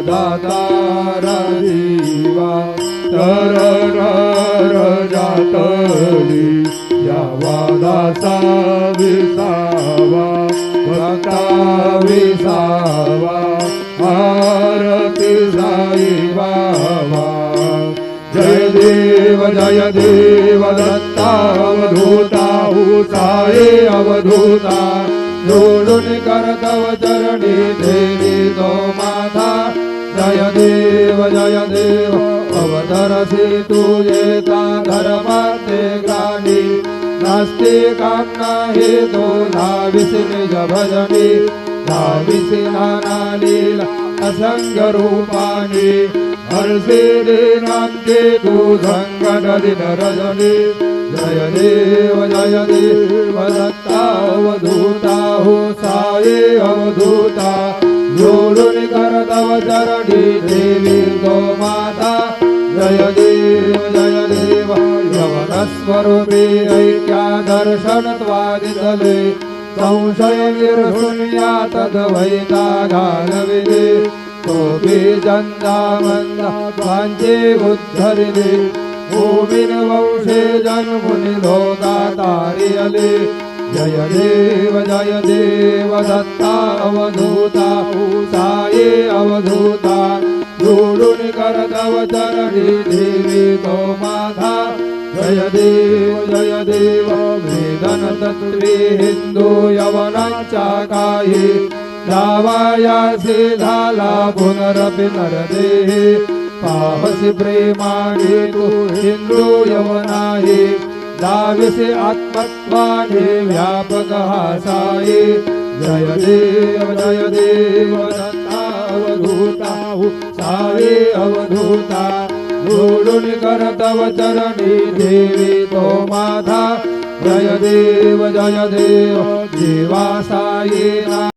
दातारा जीवा तर जातली यावा दासा विसावा भक्ता विसावा आरती साई बाबा जय देव दत्ता अवधूता साई अवधूता जोडून करतव चरणी देवी तो माता जय देव अवतरसी तू येता धर्माते ग्राणी नास्तिकां नाही तो धाविसी निज भजनी धाविसी नाना लीला असंग रूपानी हर्षे दिनांके तू संकट दिन रजनी जय देव दत्ता अवधूता हो साई अवधूता जोडून करतव चरणी देवी तो माता जय देव यवनस्वरूपी ऐक्या दर्शन त्वादितले संशय निर्शून्या तद्वैता घालविले तोपी जन्दा मंदा वांचे उद्धरिले भूमिन वंशे जन्मुनि लोका तारियले जय देव दत्ता अवधूता साई अवधूता जोडून करतव चरणी देवी तो माता जय देव वेदन तत्वे हिंदू यवनांच्या काही दावायासी झाला पुनरपि नरदेहे पावसी प्रेमाने तू हिंदू यवनाही दाविसी आत्मत्वाने व्यापक हा साई जय देव दत्ता अवधूता साई अवधूता जोडून करतव चरणी देवी तो माता जय देव जीवा साई